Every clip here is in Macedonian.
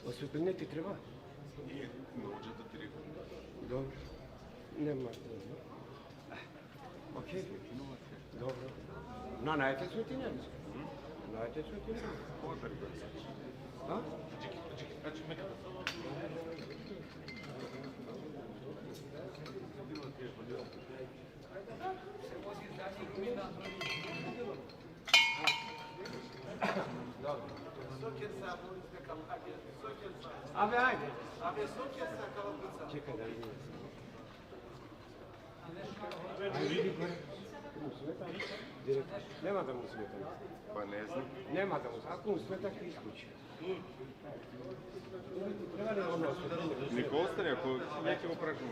Осветление ти треба? Не може да треба. Добро. Нема треба. Окей. Добро. Најте светиња? Најте светиња? Кога да река? А? Значи мека да Абе, ајде. Чекај да видим. Види горе. Директор. Нема да му сметам. Па не знам. Нема да му сметам. Ако му сметам, ќе исклучи. Треба ли оно осветление? Нека остане, ако не ќе го прашам.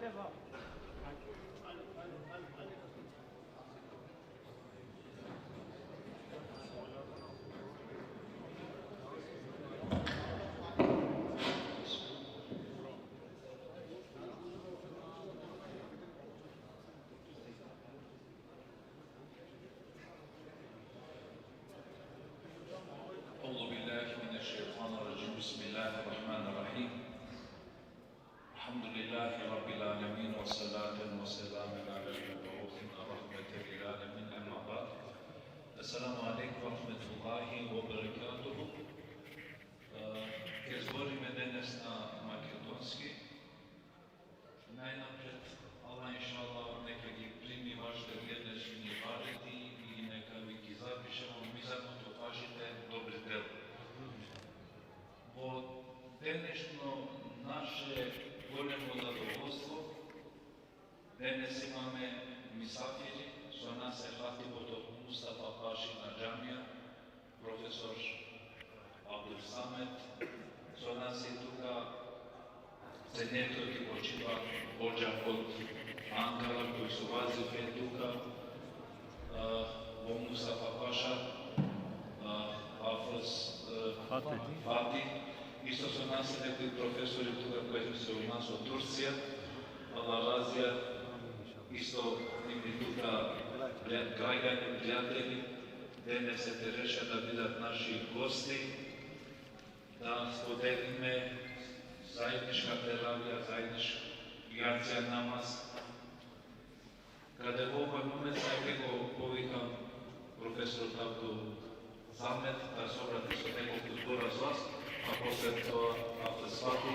أعوذ بالله من الشيطان الرجيم بسم الله الرحمن الرحيم الحمد لله رب العالمين والصلاة والسلام على المبعوث رحمة للعالمين أما بعد السلام عليكم ورحمة الله وبركاته Ќе збориме денес на македонски. Најнапред, Аллах иншаллах нека ги прими вашите гледачни барети и нека ви ги запише во мизерното вашите добри дела. Во денешно наше големо задоволство, денес имаме мисафири, со нас е хатибот од Мустафа Паши на џамија, професор Абдул Самет, со нас е тука ценетот и почива Боџа од Анкара, кој со вазиф е тука во Мустафа Паша, Хафез Фати. Исто со нас е некои професори тука кои се у нас од Турција, Аларазија, исто имни тука граѓани, пријатели, денес се реша да бидат наши гости, да споделиме заедничка теравија, заедничка јација намаз. Каде во овој момент ќе го повикам професор Абдул Самет да се обрати со неколку збора за вас, а после тоа Хафез Фати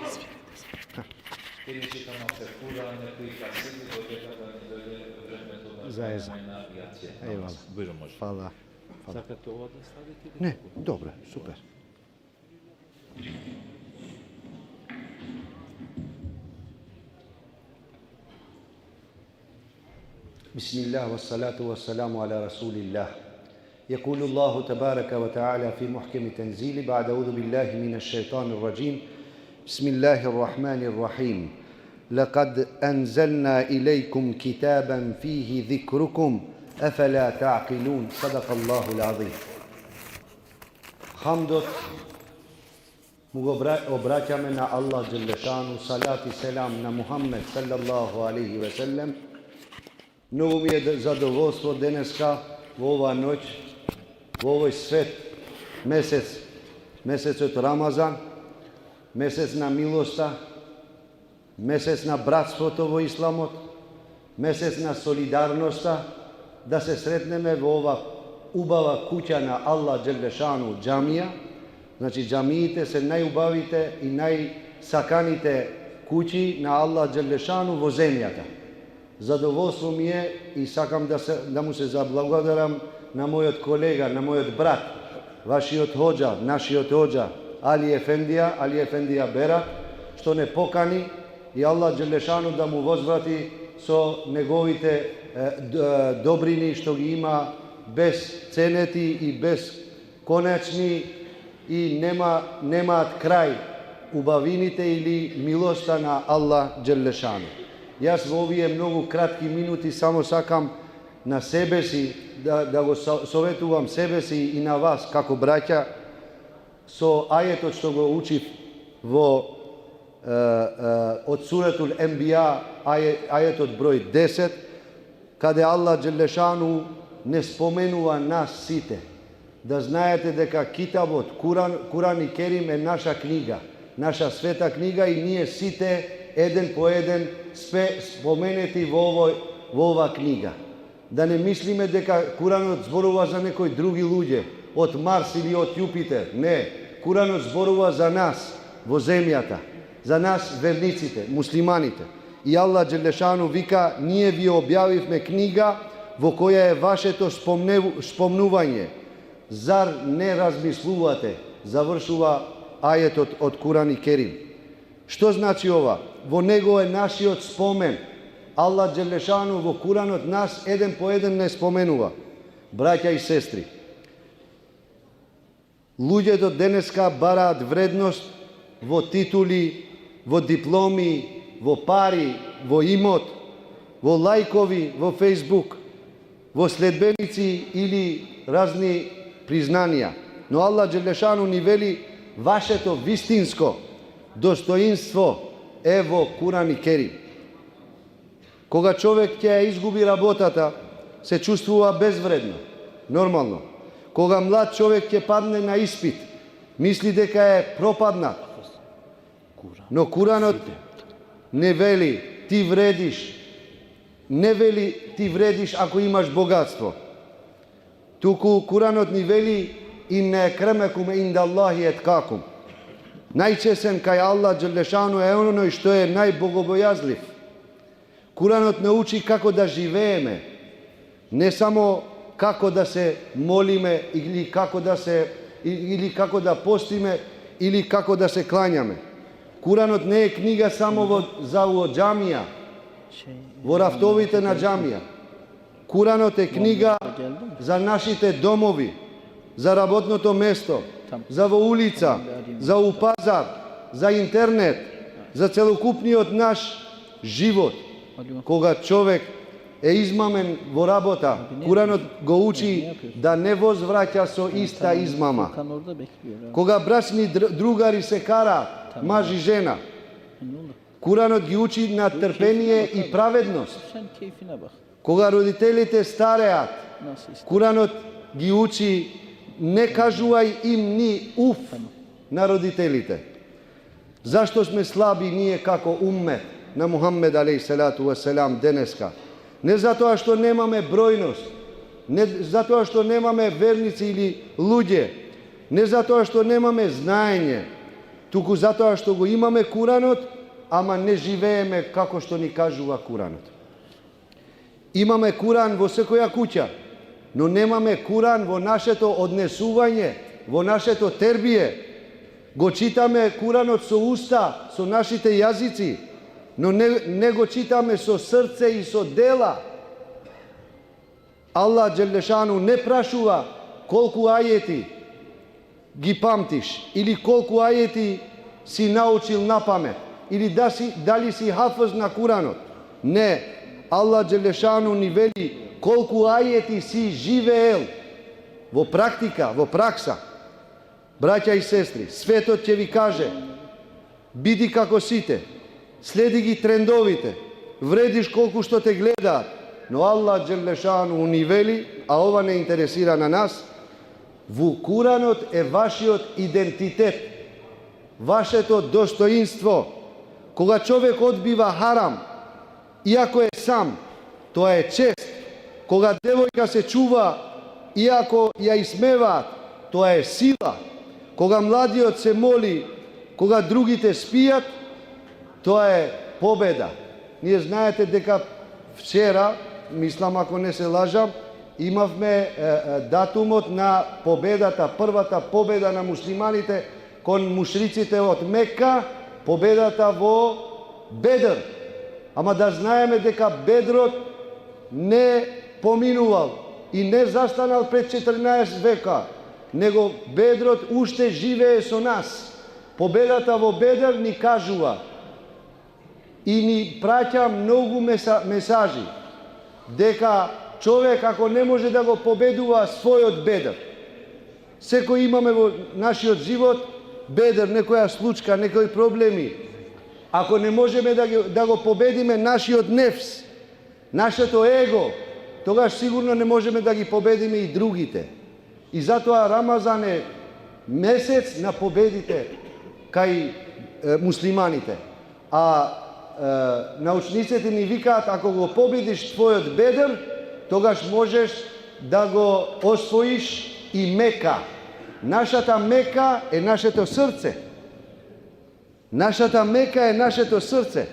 ќе читам секура некои касети додека да ни дојде времето да Заеза. на јација. Ејвала. Бира може. Hvala. Hvala. Сакате ова да ставите? Ne, dobro, super. بسم الله والصلاة والسلام على رسول الله. يقول الله تبارك وتعالى في محكم تنزيله بعد أعوذ بالله من الشيطان الرجيم بسم الله الرحمن الرحيم لقد أنزلنا إليكم كتابا فيه ذكركم أفلا تعقلون صدق الله العظيم. Hamdot mu obraćame na Allah Đelešanu, salat i selam na Muhammed sallallahu alaihi ve sellem. Mnogo mi je zadovoljstvo deneska u ova noć, u ovoj svet mesec od Ramazan, mesec na milosta, mesec na bratството во Исламот, месец на солидарноста, да се сретнеме во ова убава куќа на Аллах Джелешану, џамија. Значи, џамиите се најубавите и најсаканите куќи на Аллах Джелешану во земјата. Задоволство ми е и сакам да му се заблагодарам на мојот колега, на мојот брат, вашиот хоџа, нашиот хоџа, Али Ефендија Берат, што не покани и Аллах Джелешану да му возврати со неговите добрини што ги има без ценети и без конечни и немаат крај убавините или милоста на Аллах Джелешану. Јас во овие многу кратки минути само сакам на себе си да го советувам себе си и на вас како браќа со ајетот што го учив во од суретул Ембија, ајетот број 10, каде Аллах Джелешану не споменува нас сите. Да знаете дека китабот, Куран и Керим е наша книга, наша света книга и ние сите еден по еден споменети во ова книга. Да не мислиме дека Куранот зборува за некои други луѓе, од Марс или од Јупитер. Не, Куранот зборува за нас во земјата, за нас верниците, муслиманите. И Аллах Джелешану вика, ние ви објавивме книга во која е вашето спомнување. Зар не размислувате? Завршува ајетот од Куран и Керим. Што значи ова? Во него е нашиот спомен. Аллах Джелешану во Куранот нас еден по еден не споменува. Браќа и сестри, луѓето денеска бараат вредност во титули, во дипломи, во пари, во имот, во лајкови во Facebook, во следбеници или разни признанија. Но Аллах Джелешану ни вели вашето вистинско достоинство е во Куран и Керим. Кога човек ќе изгуби работата, се чувствува безвредно, нормално. Кога млад човек ќе падне на испит, мисли дека е пропаднат. Но Куранот не вели ти вредиш, не вели ти вредиш ако имаш богатство. Туку Куранот ни вели инне екремекум инда Аллахи еткакум. Најчесен кај Аллах Джелешану е оној што е најбогобојазлив. Куранот не учи како да живееме, не само како да се молиме или како да постиме или како да се клањаме. Куранот не е книга само за џамија, во рафтовите на џамија. Куранот е книга за нашите домови, за работното место, за во улица, за у пазар, за интернет, за целокупниот наш живот. Кога човек е измамен во работа, Куранот го учи да не возвраќа со иста измама. Кога брачни другари се караат, маж и жена, Куранот ги учи на трпение и праведност. Кога родителите стареат, Куранот ги учи не кажувај им ни уф на родителите. Зашто сме слаби ние како уммет на Мухаммед алейхиссалату васелам денеска? Не затоа што немаме бројност, не затоа што немаме верници или луѓе, не затоа што немаме знаење, туку затоа што го имаме Куранот, ама не живееме како што ни кажува Куранот. Имаме Куран во секоја куќа, но немаме Куран во нашето однесување, во нашето тербие. Го читаме Куранот со уста, со нашите јазици, но не го читаме со срце и со дела. Аллах Джелешану не прашува колку ајети ги памтиш или колку ајети си научил на памет или дали си хафыз на Куранот. Не, Аллах Джелешану ни вели колку ајети си живеел во практика, во пракса. Браќа и сестри, светот ќе ви каже: биди како сите, следи ги трендовите, вредиш колку што те гледаат. Но Аллах Джелешану ни вели, а ова не интересира на нас, во Куранот е вашиот идентитет, вашето достоинство. Кога човек одбива харам, иако е сам, тоа е чест. Кога девојка се чува, иако ја исмеваат, тоа е сила. Кога младиот се моли, кога другите спијат, тоа е победа. Ние знаете дека вчера, мислам ако не се лажам, имавме датумот на победата, првата победа на муслиманите кон мушриците од Мека, победата во Бедр. Ама да знаеме дека Бедрот не поминувал и не застанал пред 14 века, него Бедрот уште живее со нас. Победата во Бедр ни кажува и ни праќа многу месажи дека човек ако не може да го победува својот Бедр, секој имаме во нашиот живот Бедр, некоја случка, некои проблеми. Ако не можеме да го победиме нашиот нефс, нашето его, тогаш сигурно не можеме да ги победиме и другите. И затоа Рамазан е месец на победите кај муслиманите. А научниците ни викаат, ако го победиш твојот Бедр, тогаш можеш да го освоиш и Мека. Нашата Мека е нашето срце. Нашата Мека е нашето срце.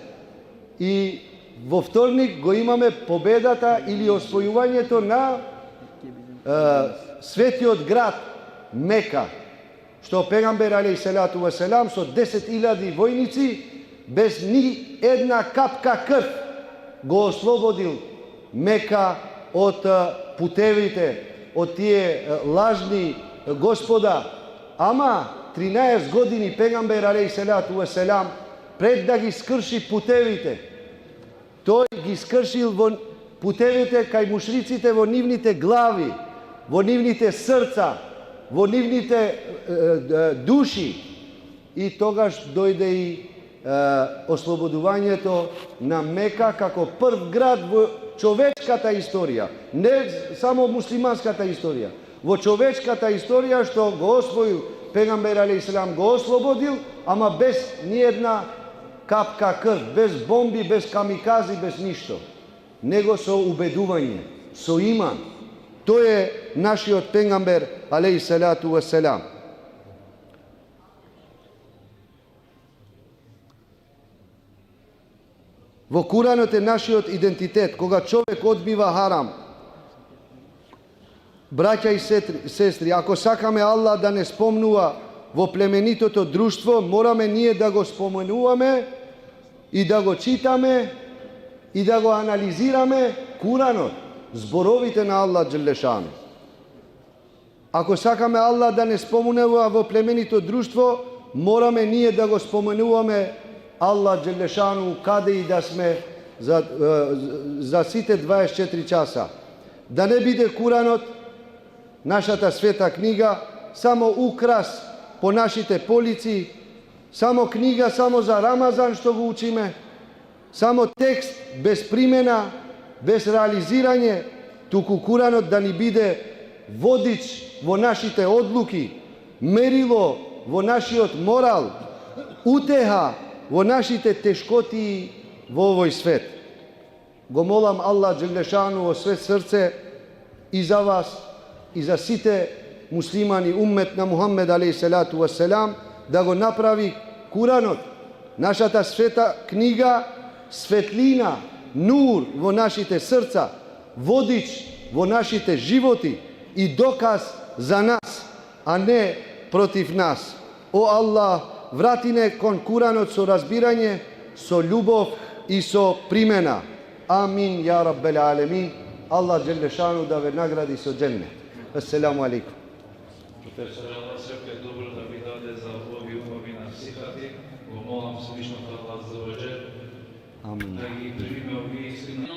И во вторник го имаме победата или освојувањето на светиот град Мека, што пегамбер алейхиссалату васелам со 10.000 војници без ни една капка крв го ослободил Мека од путевите, од тие лажни господа. Ама 13 години пегамбер алейхиссалату васелам пред да ги скрши путевите, Тој ги скршил во путевите кај мушриците во нивните глави, во нивните срца, во нивните души. И тогаш дојде и ослободувањето на Мека како прв град во човечката историја, не само муслиманската историја, во човечката историја што го освоил пегамбер алейхиссалам, го ослободил, ама без ниедна капка крв, без бомби, без камикази, без ништо. Него со убедување, со иман. Тој е нашиот пегамбер алейхиссалату вассалам. Во Куранот е нашиот идентитет. Кога човек одбива харам, браќа и сестри, ако сакаме Аллах да не спомнува во племенитото друштво, мораме ние да го споменуваме и да го читаме и да го анализираме Куранот, зборовите на Аллах Джелешану. Ако сакаме Аллах да не споменува во племенито друштво, мораме ние да го споменуваме Аллах Джелешану каде и да сме за сите 24 часа. Да не биде Куранот, нашата света книга, само украс по нашите полици, само книга само за Рамазан што го учиме, само текст без примена, без реализирање, туку Куранот да ни биде водич во нашите одлуки, мерило во нашиот морал, утеха во нашите тешкоти во овој свет. Го молам Аллах Джелешану од све срце и за вас, и за сите муслимани, уммет на Мухаммед алейхиссалату вассалам, да го направи Куранот, нашата света книга, светлина, нур во нашите срца, водич во нашите животи и доказ за нас, а не против нас. О Аллах, врати не кон Куранот со разбирање, со љубов и со примена. Амин, ја Раббел алемин. Аллах Джелешану да ве награди со дженнет. Ассаламу алейкум. Allah sve dobro da vi dade za ovi umovi na psihati. Go molam slično Allah za ođe. Amin. Da ih primio vi iskreno.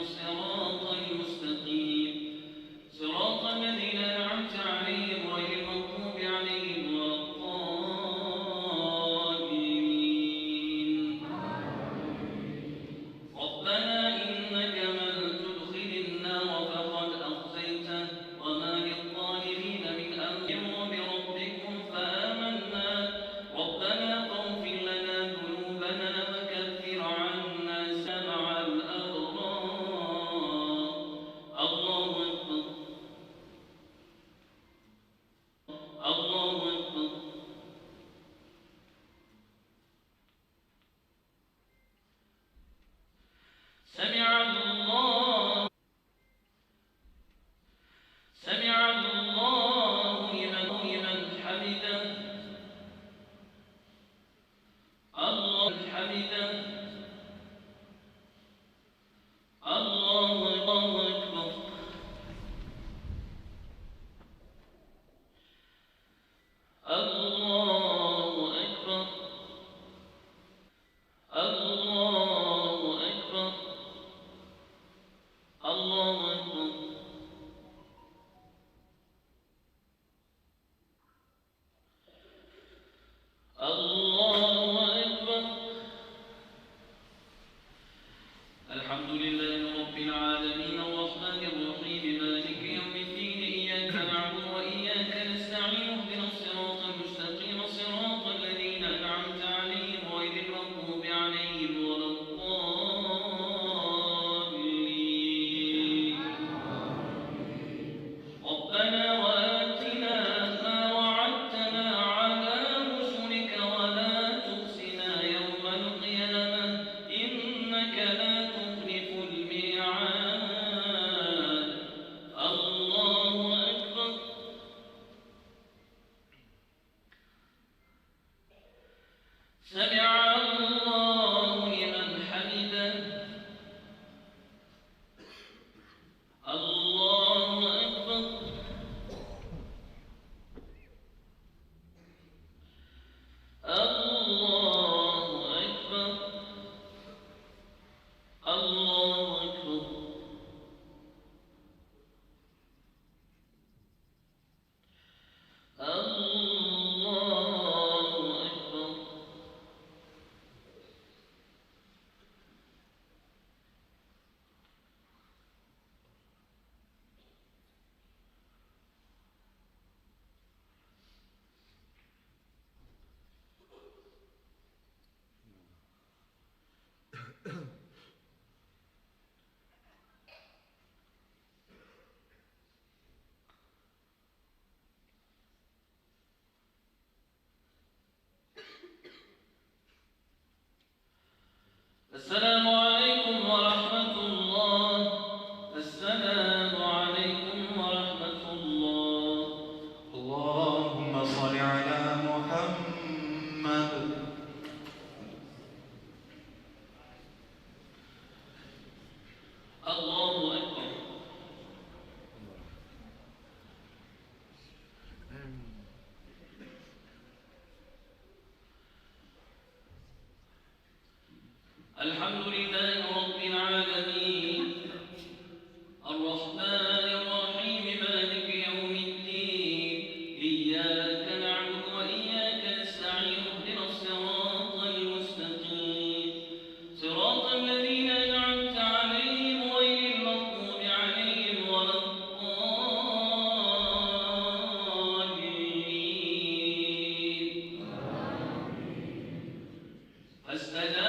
Allah السلام عليكم ورحمة الله. السلام عليكم ورحمة الله. اللهم صل على محمد. الله أكبر. الحمد لله رب العالمين الرحمن الرحيم مالك يوم الدين إياك نعبد وإياك نستعين اهدنا الصراط المستقيم صراط الذين أنعمت عليهم غير المغضوب عليهم ولا الضالين. فاستجاب